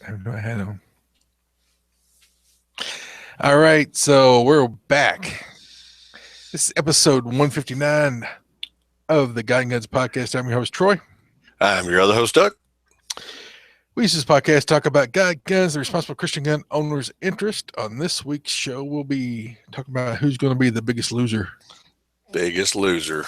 I have no hat on. All right, so we're back. This is episode 159 of the God and Guns podcast. I'm your host, Troy. I'm your other host, Doug. We use this podcast to talk about God, guns, the responsible Christian gun owner's interest. On this week's show, we'll be talking about who's going to be the biggest loser. Biggest loser.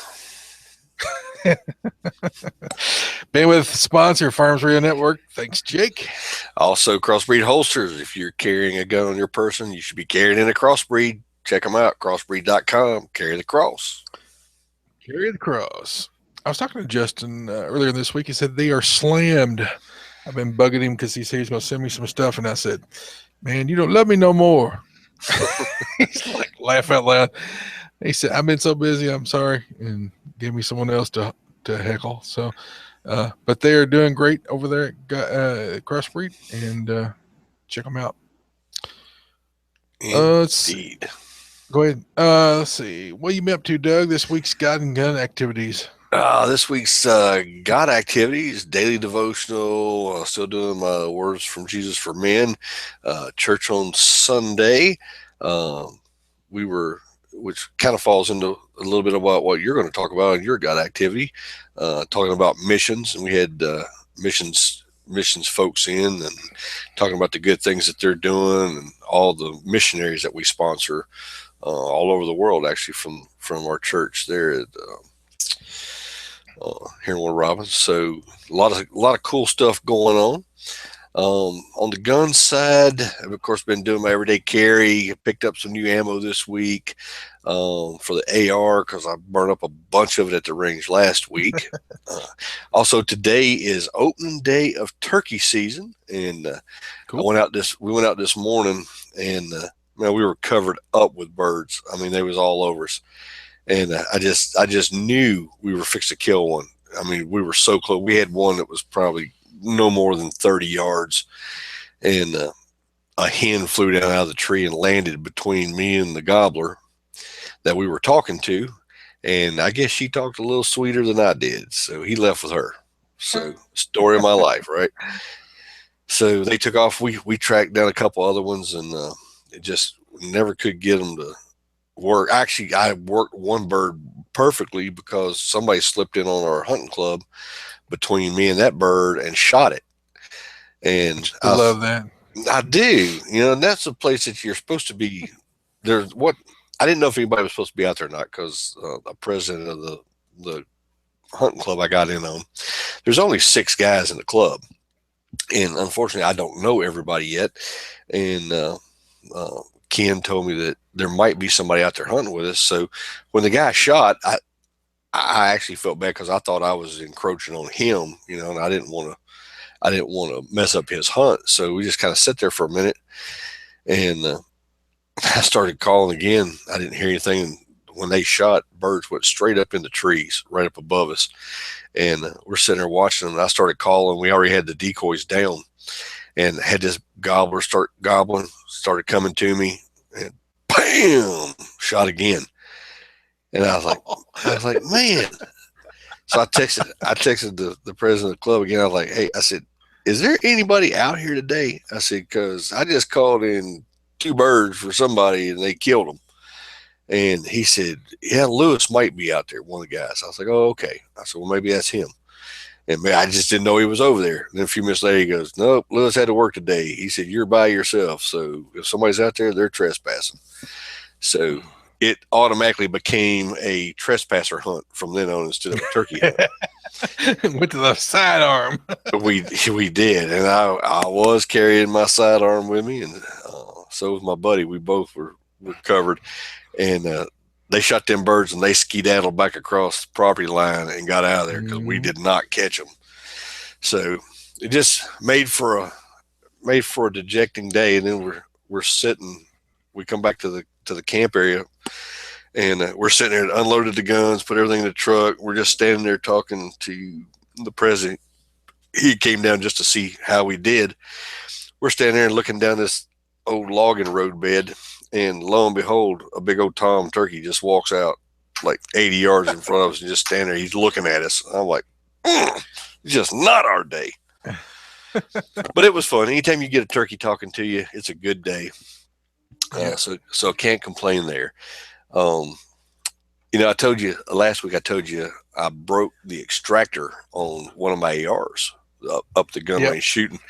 Bandwidth sponsor, Farms Radio Network. Thanks, Jake. Also, crossbreed holsters. If you're carrying a gun on your person, you should be carrying in a crossbreed. Check them out, crossbreed.com. Carry the cross. Carry the cross. I was talking to Justin earlier this week. He said they are slammed. I've been bugging him because he said he's going to send me some stuff. And I said, man, you don't love me no more. He's like, laugh out loud. He said, I've been so busy. I'm sorry. And gave me someone else to heckle. So, but they are doing great over there at Crossbreed. And check them out. Indeed. Go ahead. Let's see. What you been up to, Doug, this week's God and Gun activities? This week's God activities, daily devotional, still doing my Words from Jesus for Men, church on Sunday. Which kind of falls into a little bit about what you're going to talk about in your God activity, talking about missions. And we had missions folks in and talking about the good things that they're doing and all the missionaries that we sponsor all over the world, actually from our church there at here in Warner Robins. So a lot of cool stuff going on. On the gun side, I've of course been doing my everyday carry. Picked up some new ammo this week for the AR because I burned up a bunch of it at the range last week. Also, today is opening day of turkey season, and Cool. we went out this morning, and man, we were covered up with birds. I mean, they was all over us, and I just knew we were fixed to kill one. I mean, we were so close. We had one that was probably no more than 30 yards, and a hen flew down out of the tree and landed between me and the gobbler that we were talking to, and I guess she talked a little sweeter than I did, so he left with her. So, story of my life, right? So they took off. We tracked down a couple other ones, and it just never could get them to work. Actually, I worked one bird perfectly because somebody slipped in on our hunting club between me and that bird and shot it. And I love that. I do, and that's a place that you're supposed to be. There's what I didn't know if anybody was supposed to be out there or not because the president of the hunting club I got in on, there's only 6 guys in the club, and unfortunately, I don't know everybody yet. And Ken told me that there might be somebody out there hunting with us. So when the guy shot, I actually felt bad because I thought I was encroaching on him, and I didn't want to mess up his hunt. So we just kind of sat there for a minute, and I started calling again. I didn't hear anything. And when they shot, birds went straight up in the trees right up above us. And we're sitting there watching them. And I started calling. We already had the decoys down and had this gobbler start gobbling, started coming to me, and bam, shot again. And I was like, man. So I texted the president of the club again. I was like, hey, I said, is there anybody out here today? I said, because I just called in 2 birds for somebody and they killed them. And he said, yeah, Lewis might be out there, one of the guys. I was like, oh, okay. I said, well, maybe that's him. And I just didn't know he was over there. And then a few minutes later, he goes, nope, Lewis had to work today. He said, you're by yourself. So if somebody's out there, they're trespassing. So it automatically became a trespasser hunt from then on instead of a turkey hunt. Went to the sidearm. we did, and I was carrying my sidearm with me, and so was my buddy. We both were covered, and they shot them birds, and they skedaddled back across the property line and got out of there because we did not catch them. So it just made for a dejecting day, and then we're sitting. We come back to the camp area, and we're sitting there, unloaded the guns, put everything in the truck. We're just standing there talking to the president. He came down just to see how we did. We're standing there and looking down this old logging road bed, and lo and behold, a big old tom turkey just walks out like 80 yards in front of us and just standing there. He's looking at us. I'm like, it's just not our day. But it was fun. Anytime you get a turkey talking to you, it's a good day. Yeah. So can't complain there. Um, I told you last week. I told you I broke the extractor on one of my ARs up the gun Yep. range shooting.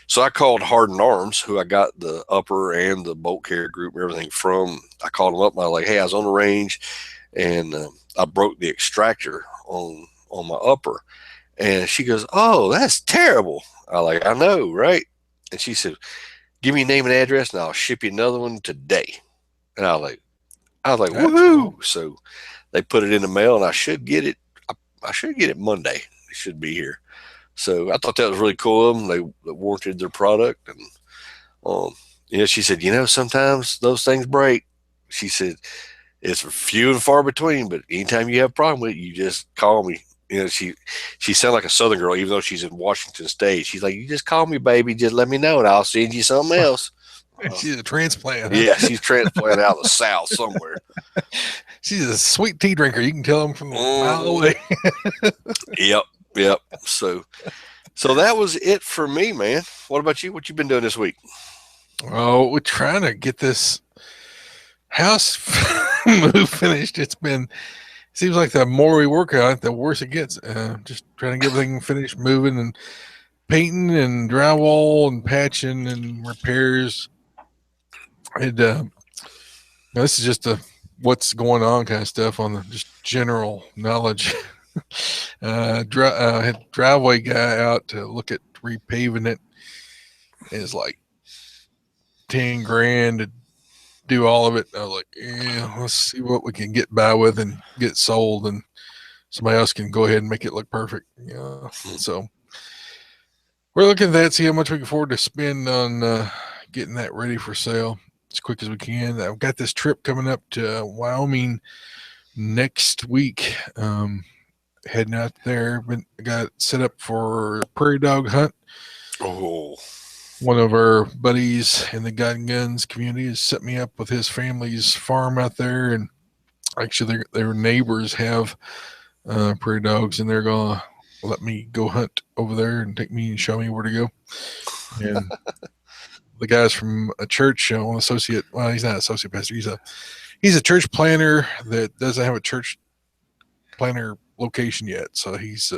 So I called Hardened Arms, who I got the upper and the bolt carrier group and everything from. I called them up and I was like, "Hey, I was on the range and I broke the extractor on my upper." And she goes, "Oh, that's terrible." I was like, "I know, right?" And she said, "Give me your name and address, and I'll ship you another one today." And I was like, That's cool. "Woohoo!" So they put it in the mail, and I should get it. I should get it Monday. It should be here. So I thought that was really cool of them. They warranted their product, and um, she said, sometimes those things break. She said it's few and far between, but anytime you have a problem with it, you just call me. She sounded like a Southern girl, even though she's in Washington State. She's like, "You just call me, baby. Just let me know, and I'll send you something else." She's a transplant, huh? Yeah, she's transplanted out of the South somewhere. She's a sweet tea drinker. You can tell them from a mile Mm-hmm. away. Yep, yep. So that was it for me, man. What about you? What you been doing this week? Oh, we're trying to get this house move finished. Seems like the more we work on it, the worse it gets. Just trying to get everything finished, moving and painting and drywall and patching and repairs. And this is just a what's going on kind of stuff on the just general knowledge. Had driveway guy out to look at repaving it. It's like 10 grand to do all of it. I was like, yeah, let's see what we can get by with and get it sold, and somebody else can go ahead and make it look perfect. So we're looking at that, see how much we can afford to spend on getting that ready for sale as quick as we can. I've got this trip coming up to Wyoming next week. Heading out there, got set up for a prairie dog hunt. Oh, One of our buddies in the gun guns community has set me up with his family's farm out there, and actually their neighbors have prairie dogs, and they're gonna let me go hunt over there and take me and show me where to go. And the guy's from a church, an associate. Well, he's not an associate pastor. He's a church planner that doesn't have a church planner location yet. So he's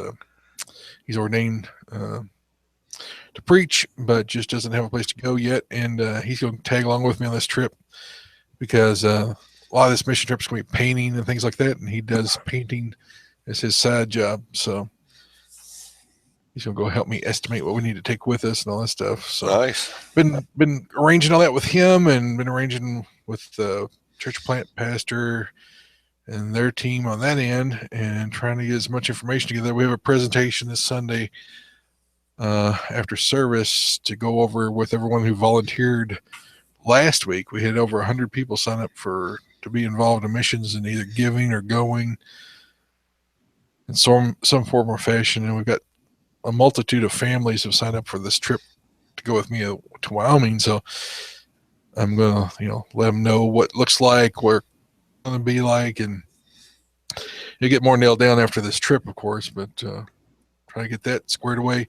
ordained to preach, but just doesn't have a place to go yet. And he's going to tag along with me on this trip because a lot of this mission trip is going to be painting and things like that. And he does painting as his side job. So he's going to go help me estimate what we need to take with us and all that stuff. So nice. been arranging all that with him, and been arranging with the church plant pastor and their team on that end, and trying to get as much information together. We have a presentation this Sunday after service to go over with everyone who volunteered last week. We had over 100 people sign up to be involved in missions and either giving or going in some form or fashion. And we've got a multitude of families have signed up for this trip to go with me to Wyoming. So I'm going to, let them know what it looks like, where it's going to be like, and you'll get more nailed down after this trip, of course, but try to get that squared away.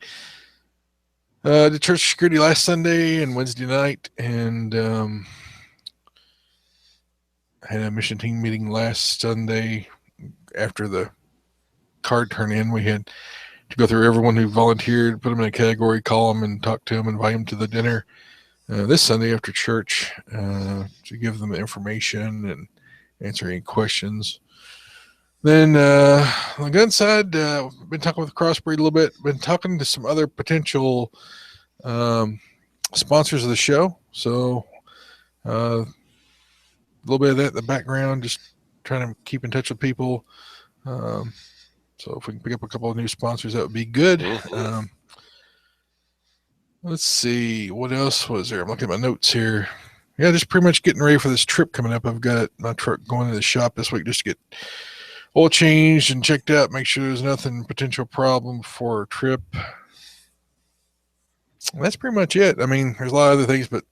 Did church security last Sunday and Wednesday night, and had a mission team meeting last Sunday after the card turn in. We had to go through everyone who volunteered, put them in a category, call them, and talk to them, invite them to the dinner this Sunday after church to give them information and answer any questions. Then on the gun side, been talking with Crossbreed a little bit. Been talking to some other potential sponsors of the show. So a little bit of that in the background, just trying to keep in touch with people. So if we can pick up a couple of new sponsors, that would be good. Mm-hmm. Let's see, what else was there? I'm looking at my notes here. Yeah, just pretty much getting ready for this trip coming up. I've got my truck going to the shop this week just to get oil changed and checked out, make sure there's nothing potential problem for our trip. That's pretty much it. I mean, there's a lot of other things, but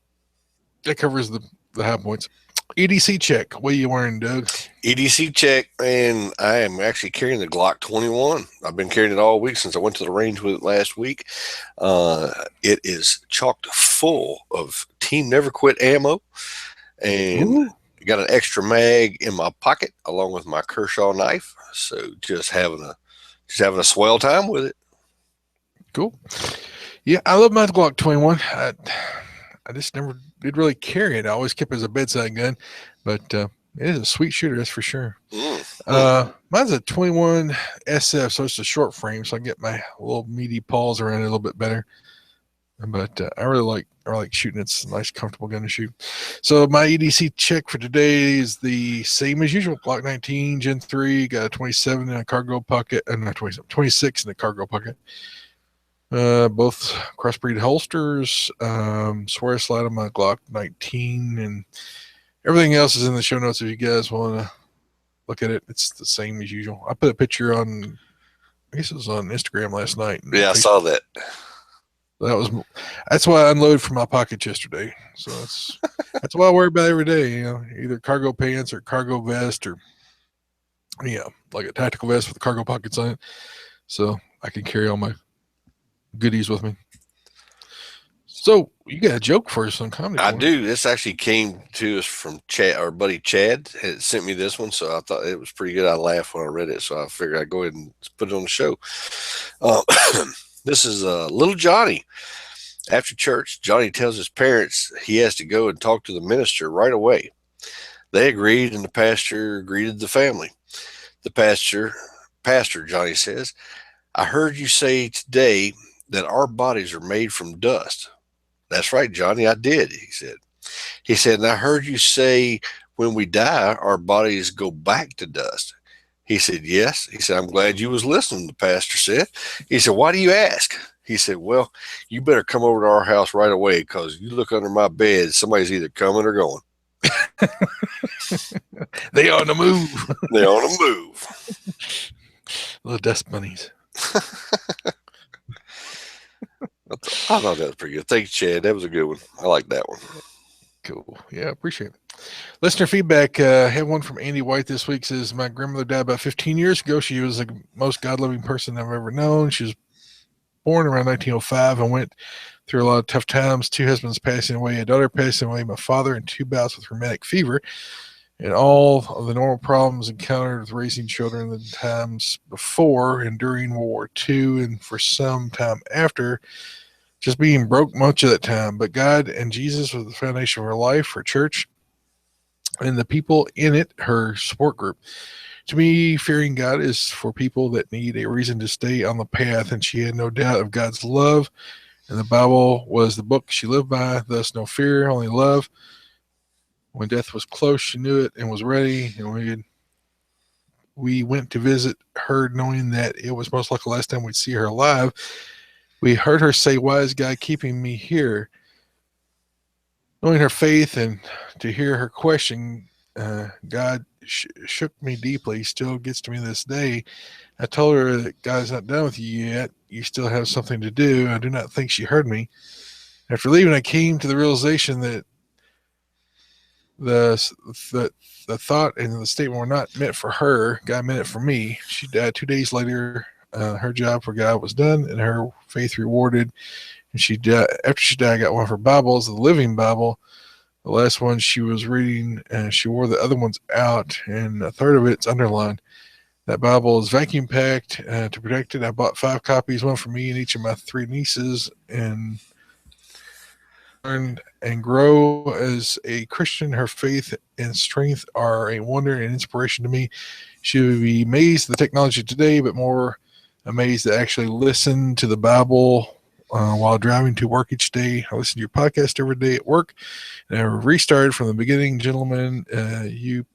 that covers the high points. EDC check. What are you wearing, Doug? EDC check, and I am actually carrying the Glock 21. I've been carrying it all week since I went to the range with it last week. It is chocked full of Team Never Quit ammo, and Ooh, got an extra mag in my pocket along with my Kershaw knife. So just having a swell time with it. cool. Yeah, I love my Glock 21. I just never did really carry it. I always kept it as a bedside gun, but it is a sweet shooter, that's for sure. Mine's a 21 SF, so it's a short frame, so I get my little meaty paws around it a little bit better. But I really like shooting. It's a nice, comfortable gun to shoot. So my EDC check for today is the same as usual. Glock 19 Gen 3, got a 27 in a cargo pocket, not 27, 26 in the cargo pocket. Both crossbreed holsters. Swear slide on my Glock 19, and everything else is in the show notes if you guys want to look at it. It's the same as usual. I put a picture on, I guess it was on Instagram last night. Yeah, I saw that. That's why I unloaded from my pockets yesterday. So that's what I wear about every day. Either cargo pants or cargo vest, or like a tactical vest with cargo pockets on it, so I can carry all my goodies with me. So you got a joke for us on comedy? I do. This actually came to us from Chad, our buddy Chad had sent me this one, so I thought it was pretty good. I laughed when I read it, so I figured I'd go ahead and put it on the show. Uh, this is little Johnny. After church, Johnny tells his parents he has to go and talk to the minister right away. They agreed, and the pastor greeted the family. The pastor, Johnny says, I heard you say today that our bodies are made from dust. That's right, Johnny, I did, he said. He said, and I heard you say when we die, our bodies go back to dust. He said, yes. He said, I'm glad you was listening, the pastor said. He said, why do you ask? He said, well, you better come over to our house right away because you look under my bed, somebody's either coming or going. They on the move. They on the move. Little dust bunnies. I thought that was pretty good. Thanks, Chad. That was a good one. I like that one. Cool. Yeah, appreciate it. Listener feedback. I had one from Andy White this week. Says, my grandmother died about 15 years ago. She was the most God-loving person I've ever known. She was born around 1905 and went through a lot of tough times. 2 husbands passing away, a daughter passing away, my father, and 2 bouts with rheumatic fever, and all of the normal problems encountered with raising children the times before and during World War II, and for some time after, just being broke much of that time. But God and Jesus was the foundation of her life, her church, and the people in it, her support group. To me, fearing God is for people that need a reason to stay on the path, and she had no doubt of God's love, and the Bible was the book she lived by, thus no fear, only love. When death was close, she knew it and was ready, and we went to visit her knowing that it was most likely the last time we'd see her alive. We heard her say, why is God keeping me here? Knowing her faith and to hear her question, God shook me deeply, still gets to me this day. I told her that God's not done with you yet. You still have something to do. I do not think she heard me. After leaving, I came to the realization that the thought and the statement were not meant for her. God meant it for me. She died 2 days later. Her job for God was done and her faith rewarded. And she died. After she died, I got one of her Bibles, the Living Bible. The last one she was reading, and she wore the other ones out, and a third of it's underlined. That Bible is vacuum packed to protect it. I bought 5 copies, one for me and each of my 3 nieces, and learn and grow as a Christian. Her faith and strength are a wonder and inspiration to me. She would be amazed at the technology today, but more amazed to actually listen to the Bible while driving to work each day. I listen to your podcast every day at work, and I restarted from the beginning. Gentlemen, you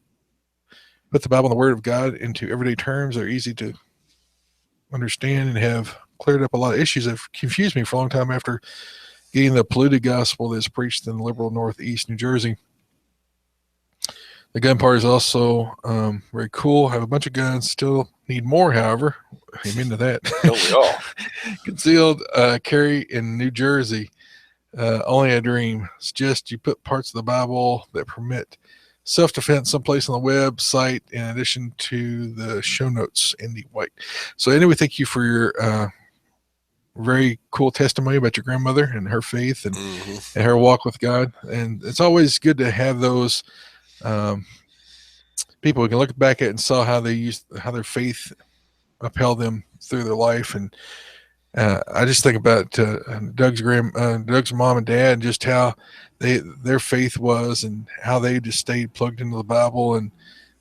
put the Bible and the Word of God into everyday terms that are easy to understand and have cleared up a lot of issues that have confused me for a long time after getting the polluted gospel that's preached in liberal Northeast New Jersey. The gun part is also very cool. Have a bunch of guns. Still need more, however. Amen to that. Don't we all? Concealed carry in New Jersey. Only a dream. It's just you put parts of the Bible that permit self defense someplace on the website in addition to the show notes, Andy White. So, anyway, thank you for your very cool testimony about your grandmother and her faith Hmm. and her walk with God. And it's always good to have those um, people we can look back at and saw how their faith upheld them through their life. And I just think about Doug's mom and dad, and just how their faith was, and how they just stayed plugged into the Bible. And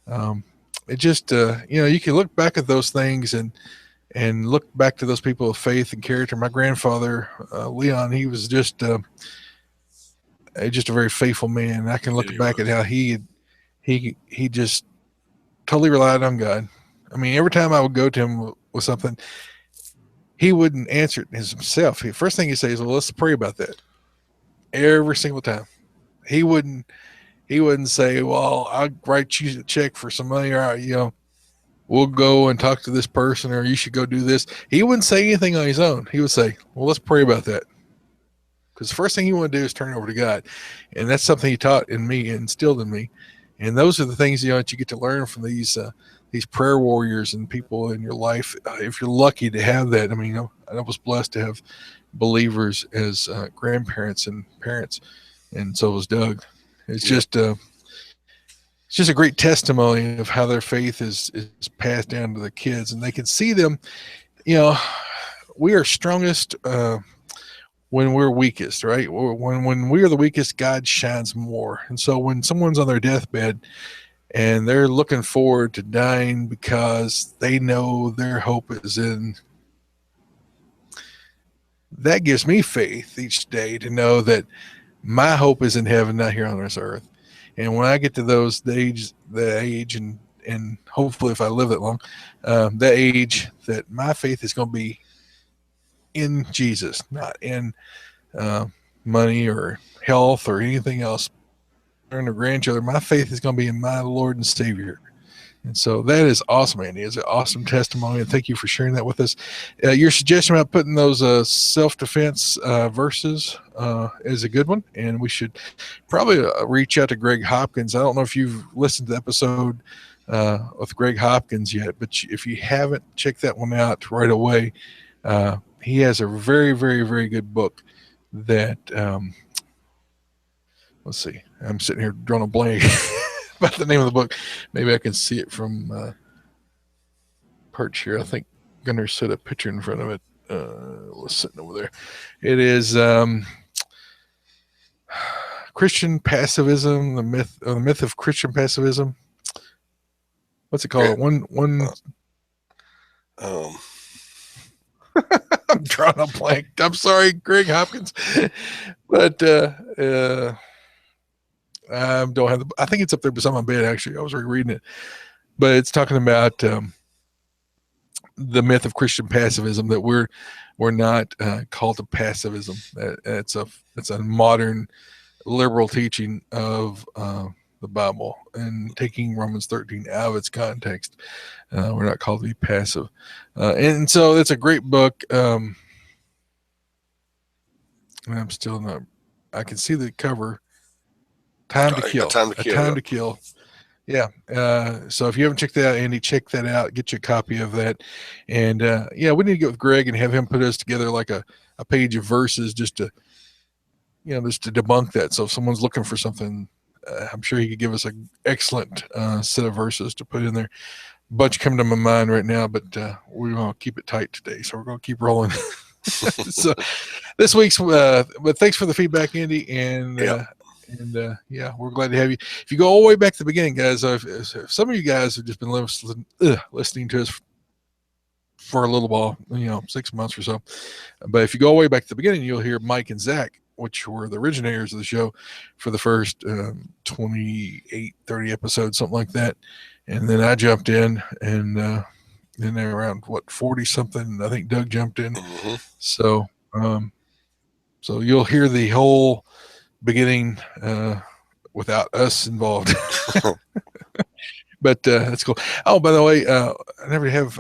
um, it just you can look back at those things and look back to those people of faith and character. My grandfather Leon, he was just a very faithful man. I can look He back at was. how he just totally relied on God. I mean, every time I would go to him with something, he wouldn't answer it himself. First thing he'd say is, "Well, let's pray about that." Every single time, he wouldn't he wouldn't say, "Well, I'll write you a check for some money, or we'll go and talk to this person, or you should go do this." He wouldn't say anything on his own. He would say, "Well, let's pray about that." Because the first thing you want to do is turn it over to God, and that's something He taught in me and instilled in me. And those are the things that you get to learn from these prayer warriors and people in your life. If you're lucky to have that, I mean, I was blessed to have believers as grandparents and parents, and so was Doug. It's Yep. just it's just a great testimony of how their faith is passed down to the kids, and they can see them. You know, we are strongest when we're weakest, right? When we are the weakest, God shines more. And so when someone's on their deathbed and they're looking forward to dying because they know their hope is in, that gives me faith each day to know that my hope is in heaven, not here on this earth. And when I get to the age, and hopefully if I live that long, that age, that my faith is going to be in Jesus, not in uh, money or health or anything else, or grandchildren. My faith is going to be in my Lord and Savior. And so that is awesome, Andy. It's an awesome testimony, and thank you for sharing that with us. Your suggestion about putting those self-defense verses is a good one, and we should probably reach out to Greg Hopkins. I don't know if you've listened to the episode with Greg Hopkins yet, but if you haven't, check that one out right away. He has a very, very, very good book that let's see. I'm sitting here drawing a blank about the name of the book. Maybe I can see it from perch here. I think Gunnar set a picture in front of it. Was sitting over there. It is Christian passivism, the myth of Christian passivism. What's it Yeah. called? One. Um, I'm drawing a blank. I'm sorry, Greg Hopkins, but I don't have the. I think it's up there beside my bed. Actually, I was rereading it, but it's talking about the myth of Christian passivism, that we're not called to passivism. It's a modern liberal teaching of the Bible, and taking Romans 13 out of its context. We're not called to be passive, and so it's a great book. I'm still not. I can see the cover. Time to a Kill. time to A kill. Time Yep. to Kill. Yeah. So if you haven't checked that out, Andy, check that out. Get you a copy of that. And yeah, we need to get with Greg and have him put us together like a page of verses, just to debunk that. So if someone's looking for something, I'm sure he could give us an excellent set of verses to put in there. A bunch coming to my mind right now, but we're going to keep it tight today. So we're going to keep rolling. So this week's, but thanks for the feedback, Andy. Yep. And yeah, we're glad to have you. If you go all the way back to the beginning, guys, if some of you guys have just been listening to us for a little while, 6 months or so, but if you go all the way back to the beginning, you'll hear Mike and Zach, which were the originators of the show, for the first 28, 30 episodes, something like that. And then I jumped in, and then around 40 something, I think Doug jumped in. Hmm. So, so you'll hear the whole beginning without us involved. But that's cool. Oh, by the way, I never have.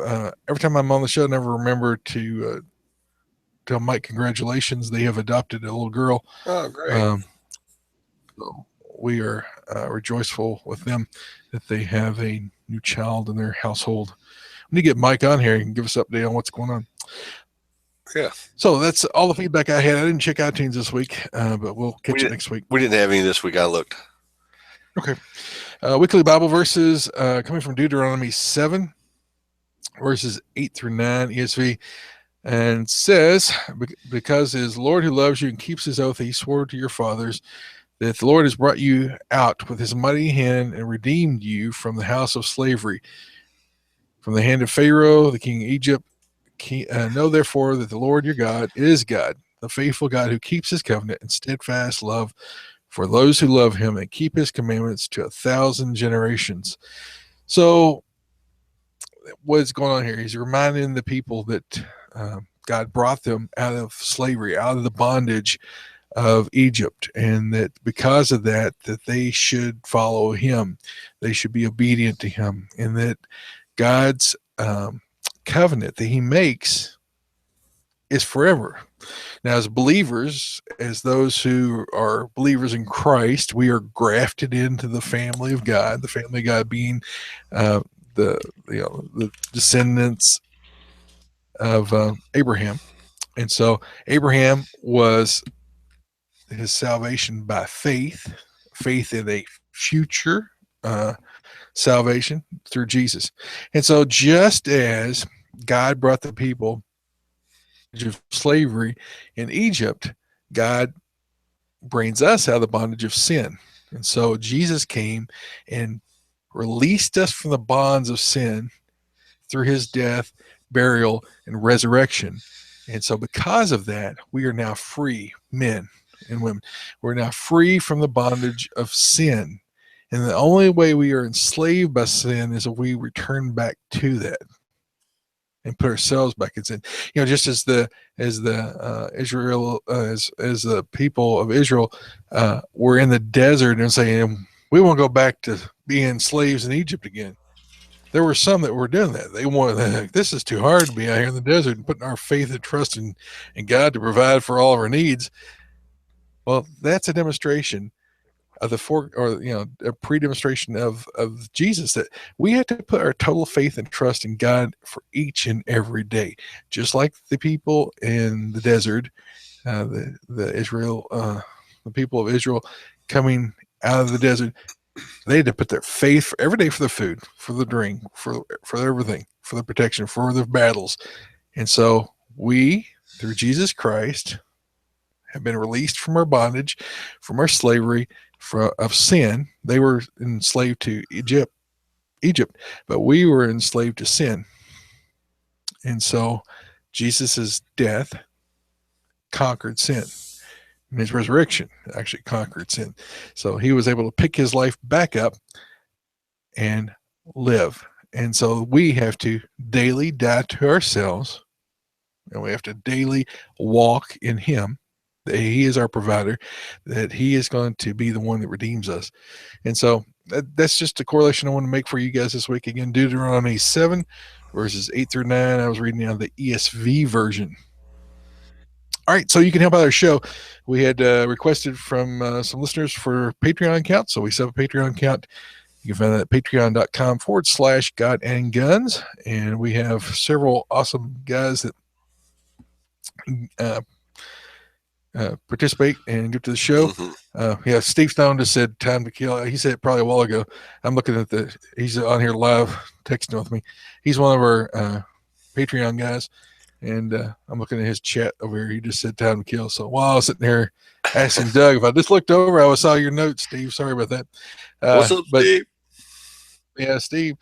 Every time I'm on the show, I never remember to tell Mike congratulations. They have adopted a little girl. Oh, great. Um, so we are rejoiceful with them that they have a new child in their household. We need to get Mike on here and give us an update on what's going on. Yeah. So that's all the feedback I had. I didn't check iTunes this week, but we'll catch it next week. We didn't have any this week. I looked. Okay. Weekly Bible verses coming from Deuteronomy 7, verses 8 through 9, ESV. And says, because it is the Lord who loves you and keeps his oath that he swore to your fathers, that the Lord has brought you out with his mighty hand and redeemed you from the house of slavery, from the hand of Pharaoh, the king of Egypt. Know therefore that the Lord your God is God, the faithful God who keeps his covenant and steadfast love for those who love him and keep his commandments to 1,000 generations. So what's going on here? He's reminding the people that God brought them out of slavery, out of the bondage of Egypt, and that because of that they should follow him, they should be obedient to him, and that God's covenant that he makes is forever. Now, as believers, as those who are believers in Christ, we are grafted into the family of God. The family of God being the descendants of Abraham, and so Abraham was his salvation by faith, faith in a future salvation through Jesus. And so, just as God brought the people of slavery in Egypt, God brings us out of the bondage of sin. And so Jesus came and released us from the bonds of sin through his death, burial, and resurrection. And so because of that, we are now free, men and women. We're now free from the bondage of sin. And the only way we are enslaved by sin is if we return back to that and put ourselves back in sin. Just as the Israel as the people of Israel were in the desert and saying, we want to go back to being slaves in Egypt again. There were some that were doing that. They wanted, this is too hard to be out here in the desert and putting our faith and trust in God to provide for all of our needs. Well, that's a demonstration of a pre-demonstration of Jesus, that we have to put our total faith and trust in God for each and every day, just like the people in the desert, the people of Israel coming out of the desert. They had to put their faith for every day, for the food, for the drink, for everything, for the protection, for the battles. And so we, through Jesus Christ, have been released from our bondage, from our slavery of sin. They were enslaved to Egypt, but we were enslaved to sin. And so Jesus' death conquered sin. And his resurrection actually conquered sin. So he was able to pick his life back up and live. And so we have to daily die to ourselves, and we have to daily walk in him, that he is our provider, that he is going to be the one that redeems us. And so that's just a correlation I want to make for you guys this week. Again, Deuteronomy 7, verses 8 through 9. I was reading out the ESV version. All right, so you can help out our show. We had requested from some listeners for Patreon account, so we set up a Patreon account. You can find that at patreon.com/God and Guns. And we have several awesome guys that participate and get to the show. Mm-hmm. Steve Stone just said time to kill. He said it probably a while ago. I'm looking at he's on here live texting with me. He's one of our Patreon guys. And I'm looking at his chat over here. He just said time to kill. So while I was sitting there asking Doug, if I just looked over, I saw your notes, Steve. Sorry about that. What's up, Steve? Yeah, Steve,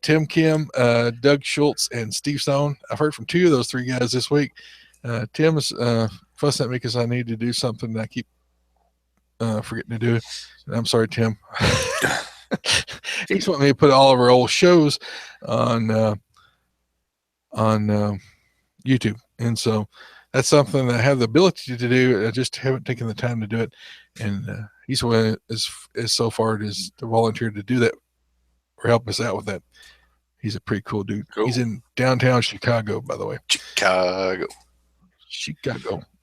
Tim Kim, Doug Schultz, and Steve Stone. I've heard from two of those three guys this week. Tim is fussing at me because I need to do something and I keep forgetting to do it. And I'm sorry, Tim. He's wanting me to put all of our old shows on YouTube, and so that's something that I have the ability to do. I just haven't taken the time to do it, and he's one is so far as to volunteer to do that or help us out with that. He's a pretty cool dude. Cool. He's in downtown Chicago, by the way. Chicago.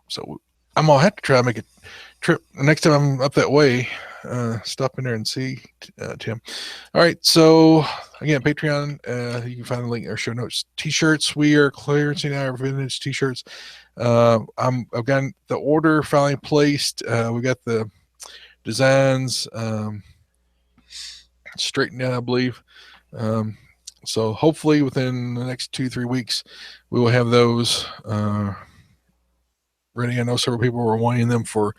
So I'm gonna have to try to make a trip next time I'm up that way. Stop in there and see Tim. All right, so again, Patreon. You can find the link in our show notes. T-shirts. We are clearancing our vintage T-shirts. I've gotten the order finally placed. We got the designs straightened out, I believe. Um, so hopefully within the next 2-3 weeks, we will have those ready. I know several people were wanting them for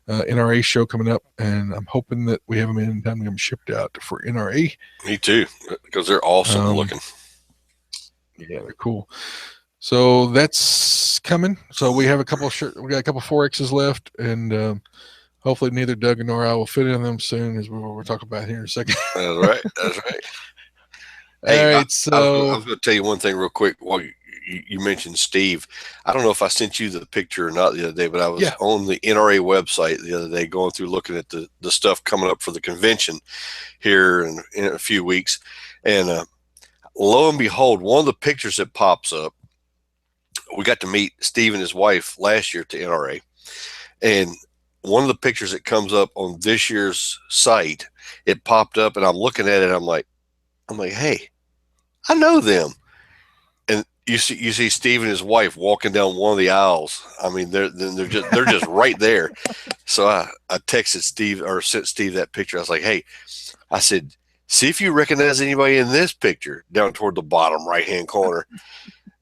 NRA show coming up, and I'm hoping that we have them in time to get them shipped out for NRA. Me too, because they're awesome looking. Yeah, they're cool. So that's coming. So we have a couple of we got a couple 4Xs left, and hopefully neither Doug nor I will fit in them soon, as we'll talk about here in a second. That's right. That's right. All Hey, right, so I was going to tell you one thing real quick. While you mentioned Steve, I don't know if I sent you the picture or not the other day, but I was yeah, on the NRA website the other day going through looking at the stuff coming up for the convention here in a few weeks. And lo and behold, one of the pictures that pops up, we got to meet Steve and his wife last year at the NRA. And one of the pictures that comes up on this year's site, it popped up and I'm looking at it. I'm like, hey, I know them. And you see Steve and his wife walking down one of the aisles. I mean, they're just right there. So I texted Steve or sent Steve that picture. I was like, hey, I said, see if you recognize anybody in this picture down toward the bottom right hand corner.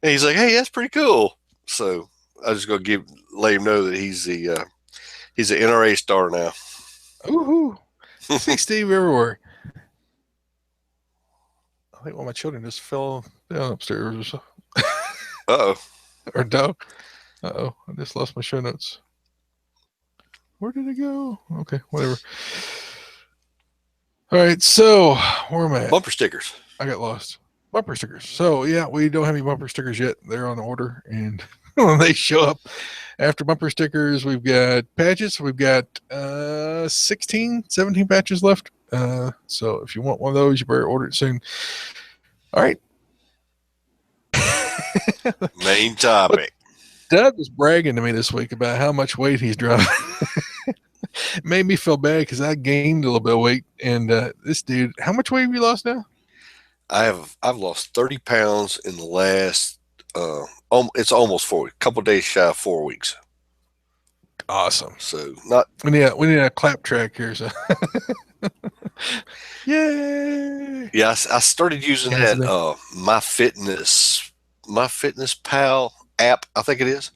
And he's like, hey, that's pretty cool. So I was just gonna let him know that he's an NRA star now. woohoo! See Steve everywhere. I think one of my children just fell down upstairs or so. Uh oh. Or down. Uh-oh, I just lost my show notes. Where did it go? Okay, whatever. All right, so where am I at? Bumper stickers. I got lost. Bumper stickers. So yeah, we don't have any bumper stickers yet. They're on order, and when they show up after bumper stickers, we've got patches. We've got 16, 17 patches left. So if you want one of those, you better order it soon. All right. Main topic. Doug was bragging to me this week about how much weight he's dropped. Made me feel bad because I gained a little bit of weight. And this dude, how much weight have you lost now? I've lost 30 pounds in the last it's almost 4 weeks, a couple days shy of 4 weeks. Awesome. So not we need a clap track here. So yay! yeah. I started using that my fitness pal app. I think it is.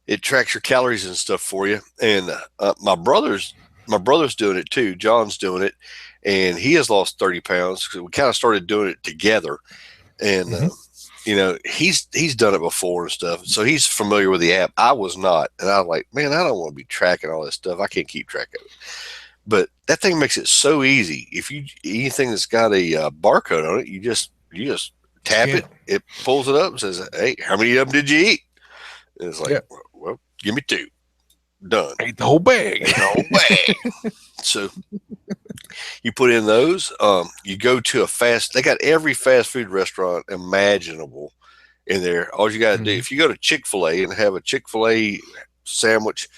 It tracks your calories and stuff for you. And my brother's doing it too. John's doing it, and he has lost 30 pounds because we kind of started doing it together. And he's done it before and stuff, so he's familiar with the app. I was not, and I was like, man, I don't want to be tracking all this stuff. I can't keep track of it. But that thing makes it so easy. If you anything that's got a barcode on it, you just tap it. It pulls it up and says, "Hey, how many of them did you eat?" And it's like, well, give me 2. Done. Ate the whole bag. Ate the whole bag. So you put in those. You go to they got every fast food restaurant imaginable in there. All you got to do, if you go to Chick-fil-A and have a Chick-fil-A sandwich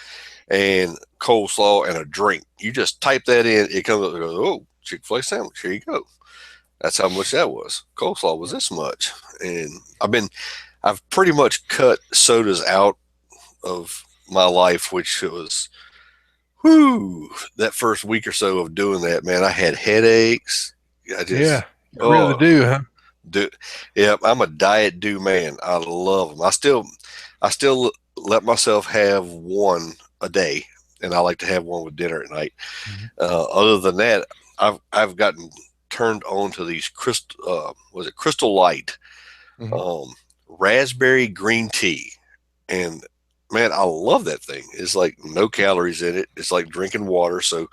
and coleslaw and a drink, you just type that in. It comes up and goes, oh, Chick-fil-A sandwich. Here you go. That's how much that was. Coleslaw was this much. And I've pretty much cut sodas out of my life, which was, that first week or so of doing that, man, I had headaches. You really do, huh? Yeah, I'm a diet do man. I love them. I still let myself have one a day, and I like to have one with dinner at night. Mm-hmm. Other than that, I've gotten turned on to these Crystal Light, raspberry green tea, and man, I love that thing. It's like no calories in it. It's like drinking water. So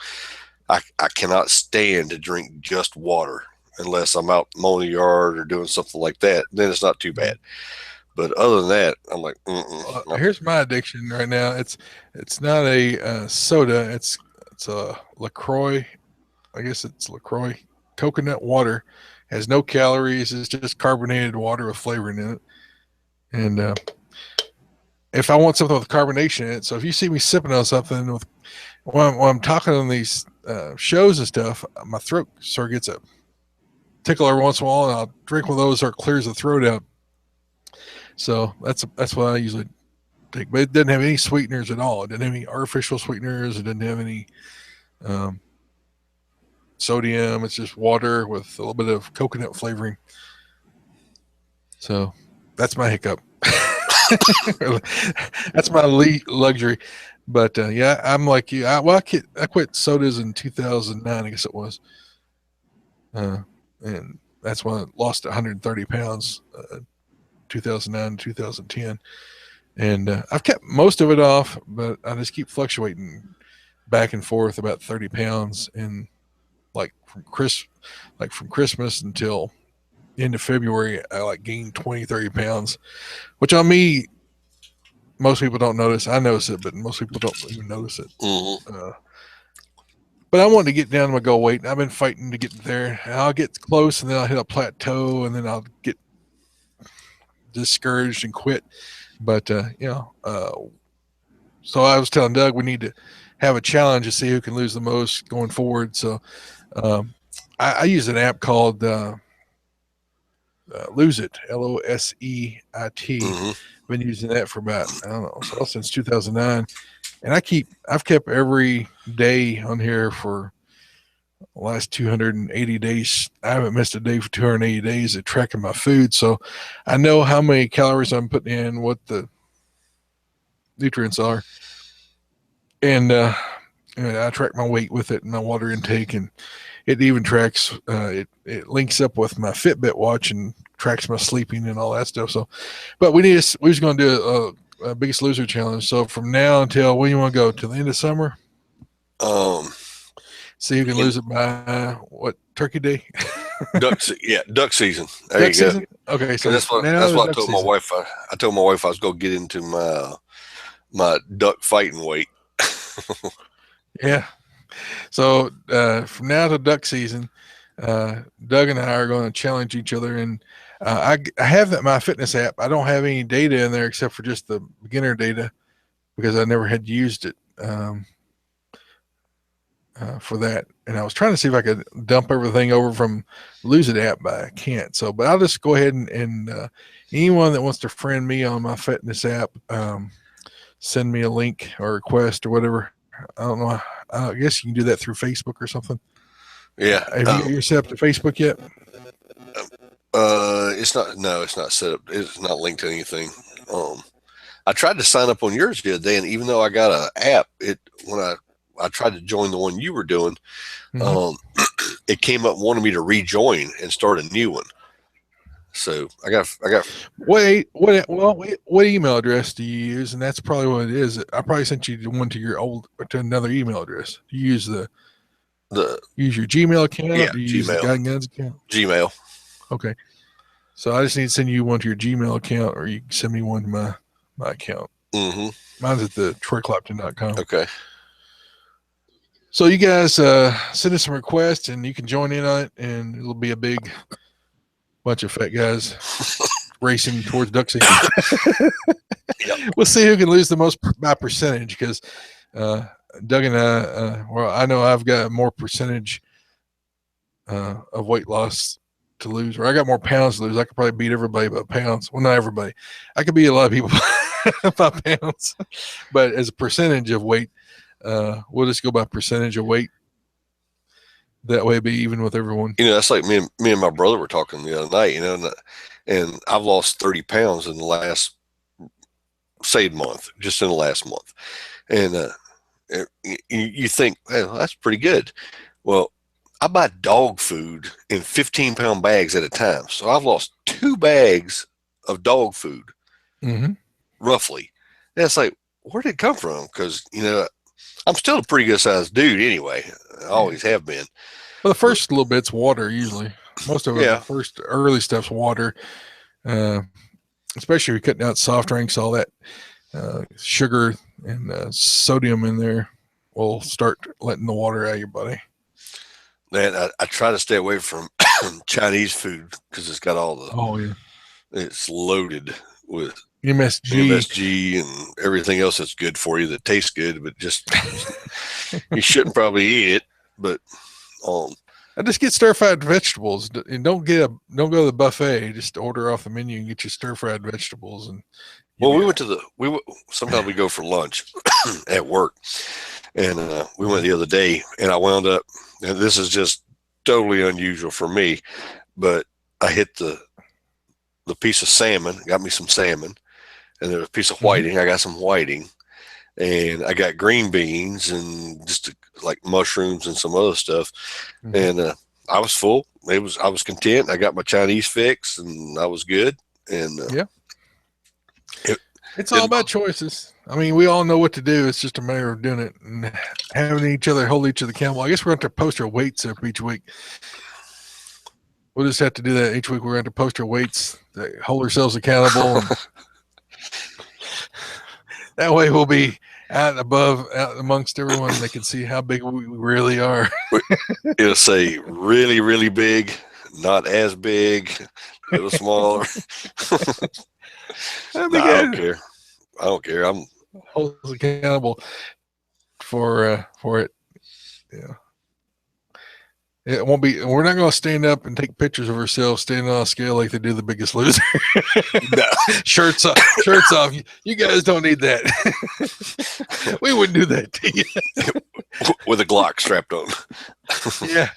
I cannot stand to drink just water unless I'm out mowing the yard or doing something like that. Then it's not too bad. But other than that, I'm like, here's my addiction right now. It's not a soda. It's a LaCroix. I guess it's LaCroix coconut water. Has no calories. It's just carbonated water with flavoring in it. And if I want something with carbonation in it. So if you see me sipping on something with when I'm talking on these shows and stuff, my throat sort of gets a tickle every once in a while, and I'll drink one of those or it clears the throat out. So that's what I usually take. But it didn't have any sweeteners at all. It didn't have any artificial sweeteners. It didn't have any um, sodium. It's just water with a little bit of coconut flavoring. So that's my hiccup. That's my luxury. But yeah, I'm like you. I quit sodas in 2009, I guess it was, uh, and that's when I lost 130 pounds, 2009 2010. And I've kept most of it off, but I just keep fluctuating back and forth about 30 pounds, and like from Christmas until end of February, I like gained 20, 30 pounds, which on me, most people don't notice. I notice it, but most people don't even notice it. Mm-hmm. But I want to get down to my goal weight. I've been fighting to get there. I'll get close, and then I'll hit a plateau, and then I'll get discouraged and quit. But so I was telling Doug we need to have a challenge to see who can lose the most going forward. So um, I use an app called Lose It, LOSEIT. Mm-hmm. Been using that for about I don't know since 2009, and I've kept every day on here for the last 280 days. I haven't missed a day for 280 days at tracking my food, so I know how many calories I'm putting in, what the nutrients are, and I track my weight with it and my water intake, and it even tracks. It links up with my Fitbit watch and tracks my sleeping and all that stuff. So, but we're just going to do a Biggest Loser challenge. So from now until when you want to go to the end of summer, Um, see who can lose it by what Turkey Day, duck season. There duck you go. season. Okay, so That's now what I duck told season. my wife. I told my wife I was going to get into my duck fighting weight. Yeah. So from now to duck season, Doug and I are going to challenge each other, and I have my fitness app. I don't have any data in there except for just the beginner data because I never had used it for that. And I was trying to see if I could dump everything over from Lose It app, but I can't. So, but I'll just go ahead and anyone that wants to friend me on my fitness app, send me a link or request or whatever. I don't know. I guess you can do that through Facebook or something. Yeah. Have you got your set up to Facebook yet? It's not. No, it's not set up. It's not linked to anything. I tried to sign up on yours the other day, and even though I got an app, when I tried to join the one you were doing, Mm-hmm. it came up wanting me to rejoin and start a new one. So I got What email address do you use? And that's probably what it is. I probably sent you one to another email address. Do you use the your Gmail account? Do you use the Gmail. Guide and Guns account? Gmail. Okay. So I just need to send you one to your Gmail account, or you can send me one to my account. Mm-hmm. Mine's at the TroyClopton.com. Okay. So you guys send us some requests, and you can join in on it, and it'll be a big bunch of fat guys racing towards duck season. Yep. We'll see who can lose the most by percentage because Doug and I, well, I know I've got more percentage of weight loss to lose, or I got more pounds to lose. I could probably beat everybody by pounds. Well, not everybody. I could beat a lot of people by pounds, but as a percentage of weight, we'll just go by percentage of weight. That way, it'd be even with everyone. That's like me and my brother were talking the other night. And I've lost 30 pounds in the last month, just in the last month. And you think, well, that's pretty good. Well, I buy dog food in 15-pound bags at a time. So I've lost 2 bags of dog food, Mm-hmm. roughly. And it's like, where did it come from? Because, I'm still a pretty good sized dude anyway. I always have been. Well, the first little bit's water usually. Most of it, Yeah. the first early stuff's water. Uh, Especially if you're cutting out soft drinks, all that sugar and sodium in there will start letting the water out of your body. Man, I try to stay away from Chinese food because it's got all Oh yeah, it's loaded with MSG. MSG and everything else that's good for you that tastes good, but just you shouldn't probably eat it. But um, I just get stir fried vegetables and don't go to the buffet. Just order off the menu and get your stir fried vegetables and you'll well, be we all went to the we sometimes we go for lunch at work, and we went the other day, and I wound up, and this is just totally unusual for me, but I hit the piece of salmon, got me some salmon, and there's a piece of right. whiting. I got some whiting, and I got green beans and just like mushrooms and some other stuff. Mm-hmm. And I was full. I was content. I got my Chinese fix, and I was good. And Yeah. it, It's all it, about choices. I mean, we all know what to do. It's just a matter of doing it and having each other hold each other accountable. I guess we're going to have to post our weights up each week. We'll just have to do that each week. We're going to have to post our weights, hold ourselves accountable. And that way we'll be out amongst everyone. They can see how big we really are. it'll say really, really big, not as big, a little smaller. That'd No, be I don't good. care. I don't care. Hold us accountable for it. Yeah. It won't be. We're not going to stand up and take pictures of ourselves standing on a scale like they do the Biggest Loser. no. Shirts off. Shirts off. You guys don't need that. We wouldn't do that to you. With a Glock strapped on. Yeah,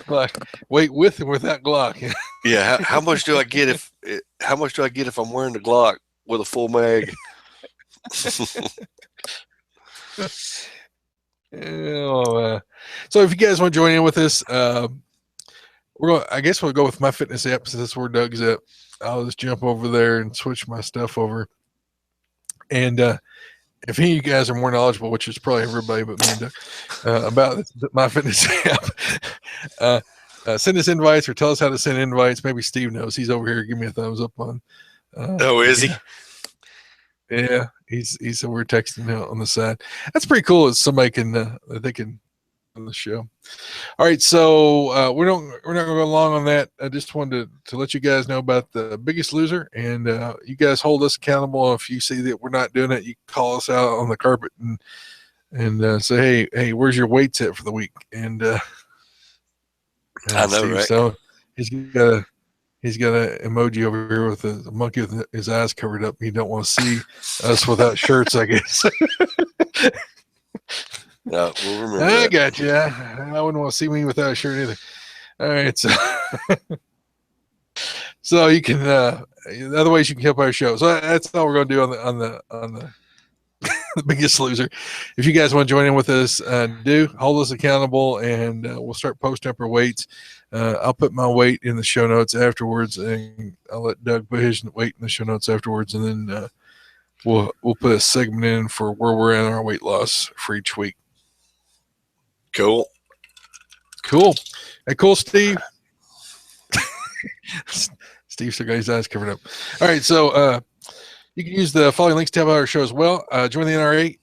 like wait with and without Glock. Yeah. How much do I get if I'm wearing the Glock with a full mag? So if you guys want to join in with us, we're going. I guess we'll go with my fitness app since that's where Doug's at. I'll just jump over there and switch my stuff over. And if any of you guys are more knowledgeable, which is probably everybody but me and Doug, about my fitness app, send us invites or tell us how to send invites. Maybe Steve knows. He's over here. Give me a thumbs up on. Oh, is he? Yeah, he's over texting on the side. That's pretty cool. That somebody can they can on the show. All right, so we're not going to go long on that. I just wanted to let you guys know about the Biggest Loser, and you guys hold us accountable. If you see that we're not doing it, you call us out on the carpet and say, hey, where's your weights at for the week? And I know, Steve, right? so he's got an emoji over here with a monkey with his eyes covered up. You don't want to see us without shirts, I guess. No, we'll remember I that. got you. I wouldn't want to see me without a shirt either. All right, so you can other ways you can help our show. So that's all we're going to do on the the Biggest Loser. If you guys want to join in with us, do hold us accountable, and we'll start posting up our weights. I'll put my weight in the show notes afterwards, and I'll let Doug put his weight in the show notes afterwards, and then we'll put a segment in for where we're at our weight loss for each week. Cool. Hey, cool, Steve. Steve still got his eyes covered up. All right, so you can use the following links to help out our show as well. Join the NRA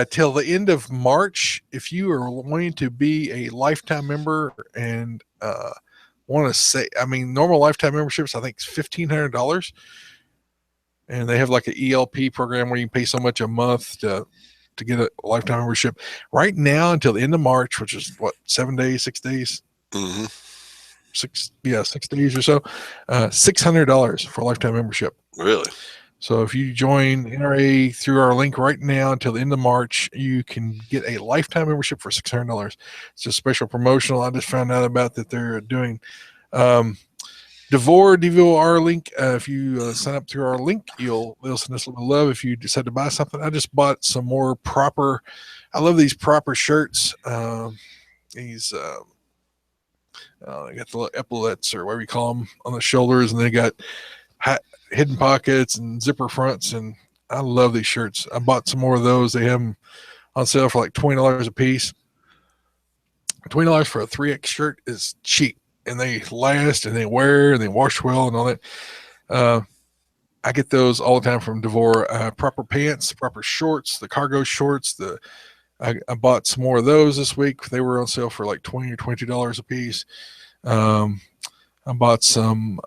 till the end of March. If you are wanting to be a lifetime member and want to say, I mean, normal lifetime memberships, I think it's $1,500. And they have like an ELP program where you can pay so much a month to get a lifetime membership. Right now until the end of March, which is what, 7 days, 6 days? Mm-hmm. 6 days or so. $600 for a lifetime membership. Really? So if you join NRA through our link right now until the end of March, you can get a lifetime membership for $600. It's a special promotional. I just found out about that they're doing. DVOR link. If you sign up through our link, they'll send us a little love. If you decide to buy something, I just bought some more proper. I love these proper shirts. These they got the little epaulets or whatever you call them on the shoulders, and they got hidden pockets and zipper fronts, and I love these shirts. I bought some more of those. They have them on sale for like $20 a piece. $20 for a 3X shirt is cheap, and they last and they wear and they wash well and all that. I get those all the time from Devore. Proper pants, proper shorts, the cargo shorts. I bought some more of those this week. They were on sale for like $20 or $22 a piece. I bought some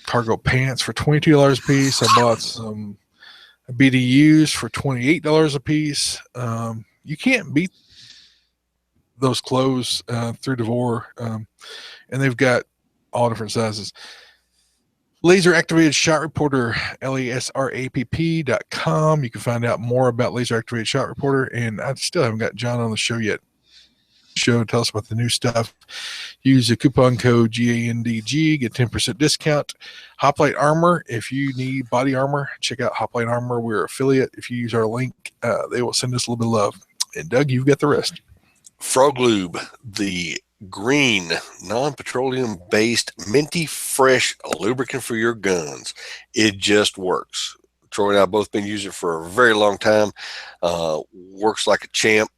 cargo pants for $22 a piece. I bought some BDUs for $28 a piece. You can't beat those clothes through Devore, and they've got all different sizes. Laser Activated Shot Reporter, LASRAPP.com. You can find out more about Laser Activated Shot Reporter, and I still haven't got John on the show yet. Tell us about the new stuff. Use the coupon code GANDG, get 10% discount. Hoplite Armor, if you need body armor, check out Hoplite Armor. We're an affiliate. If you use our link, they will send us a little bit of love. And Doug, you've got the rest. Frog Lube, the green, non-petroleum based, minty fresh lubricant for your guns. It just works. Troy and I have both been using it for a very long time. Works like a champ.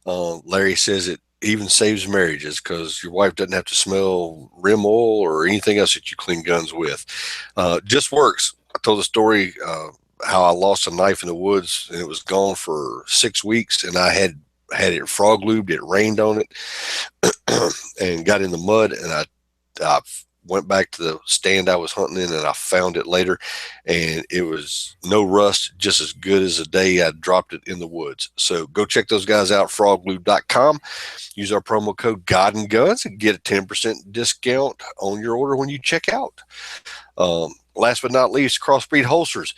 Larry says it even saves marriages because your wife doesn't have to smell rim oil or anything else that you clean guns with. Just works. I told the story how I lost a knife in the woods and it was gone for 6 weeks, and I had it frog lubed. It rained on it and got in the mud, and I went back to the stand I was hunting in, and I found it later, and it was no rust, just as good as the day I dropped it in the woods. So go check those guys out, froglube.com. Use our promo code God and Guns and get a 10% discount on your order when you check out. Last but not least, Crossbreed Holsters.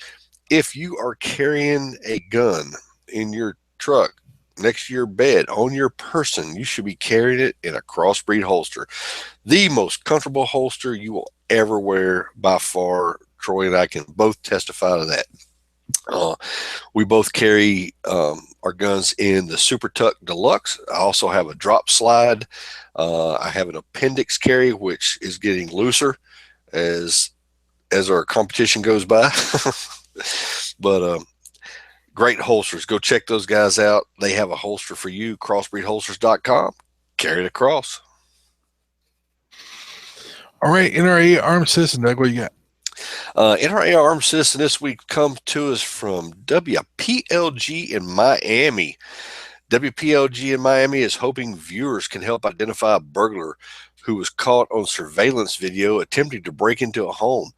If you are carrying a gun in your truck, next to your bed, on your person, you should be carrying it in a Crossbreed holster. The most comfortable holster you will ever wear by far. Troy and I can both testify to that. We both carry our guns in the Super Tuck Deluxe. I also have a drop slide. I have an appendix carry, which is getting looser as our competition goes by. But great holsters. Go check those guys out. They have a holster for you. Crossbreedholsters.com. Carry it across. All right, NRA Armed Citizen, Doug, what you got? NRA Armed Citizen this week comes to us from WPLG in Miami. WPLG in Miami is hoping viewers can help identify a burglar who was caught on surveillance video attempting to break into a home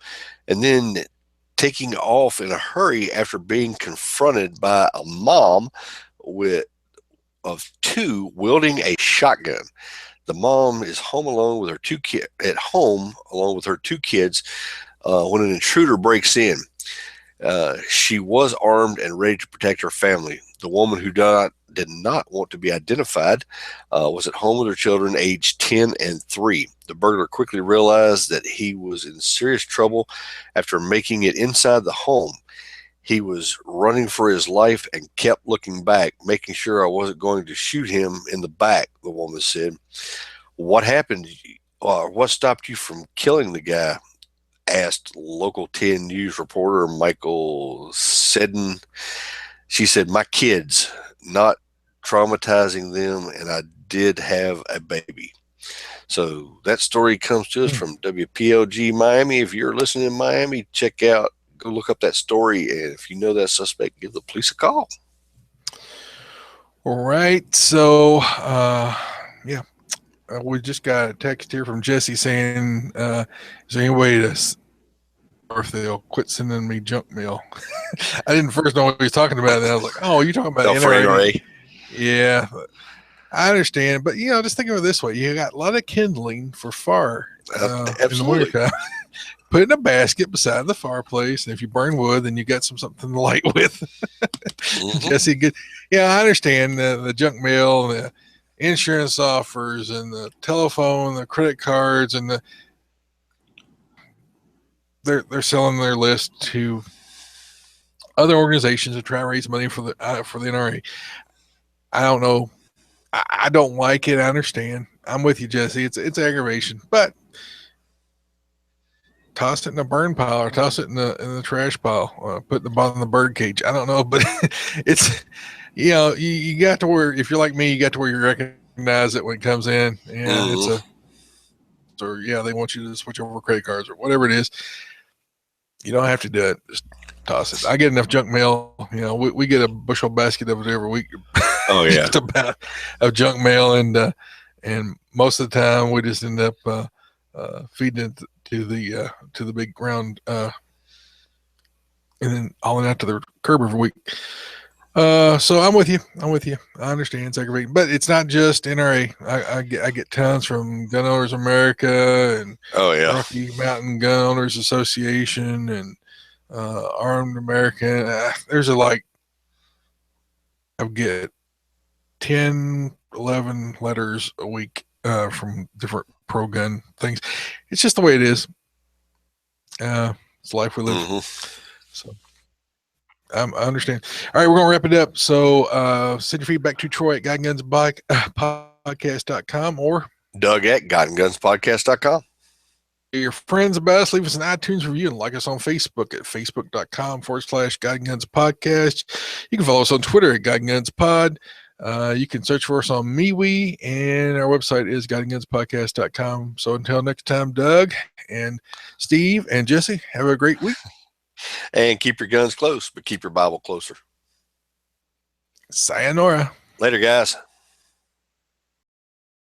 and then taking off in a hurry after being confronted by a mom of two wielding a shotgun. The mom is home alone with her two kids when an intruder breaks in. She was armed and ready to protect her family. The woman who did not want to be identified was at home with her children aged 10 and 3. The burglar quickly realized that he was in serious trouble after making it inside the home. He was running for his life and kept looking back, making sure I wasn't going to shoot him in the back, the woman said. What happened? What stopped you from killing the guy? Asked local 10 News reporter Michael Seddon. She said, my kids, not traumatizing them, and I did have a baby. So that story comes to us from WPLG Miami. If you're listening in Miami, go look up that story, and if you know that suspect, give the police a call. All right, so we just got a text here from Jesse saying, is there any way to, or if they'll quit sending me junk mail? I didn't first know what he was talking about. Then I was like, oh, you're talking about NRA. Yeah, I understand. But, just think of it this way. You got a lot of kindling for fire in the wintertime. Put it in a basket beside the fireplace. And if you burn wood, then you got something to light with. Jesse, good. Yeah, I understand the junk mail and the insurance offers and the telephone, the credit cards, and they're selling their list to other organizations to try and raise money for the NRA. I don't know. I don't like it. I understand. I'm with you, Jesse. It's aggravation, but toss it in a burn pile or toss it in the trash pile. Put it in the bottom of the bird cage. I don't know, but it's you got to where, if you're like me, you got to where you recognize it when it comes in, and they want you to switch over credit cards or whatever it is. You don't have to do it. Just toss it. I get enough junk mail. We get a bushel basket of it every week. Oh yeah, just about of junk mail, and most of the time we just end up feeding it to the big round, and then hauling out to the curb every week. So I'm with you. I'm with you. I understand it's aggravating, but it's not just NRA. I get tons from Gun Owners America and Oh yeah. Rocky Mountain Gun Owners Association and Armed American. There's a like I get 10, 11 letters a week from different pro gun things. It's just the way it is. It's life we live. Mm-hmm. So I understand. All right, we're going to wrap it up. So send your feedback to Troy at podcast.com or Doug at GotandGunsPodcast.com. your friends about us. Leave us an iTunes review and like us on Facebook at facebook.com/God and Guns Podcast. You can follow us on Twitter at God and Guns Pod. You can search for us on MeWe, and our website is GotandGunsPodcast.com. So until next time, Doug and Steve and Jesse, have a great week. And keep your guns close, but keep your Bible closer. Sayonara. Later, guys.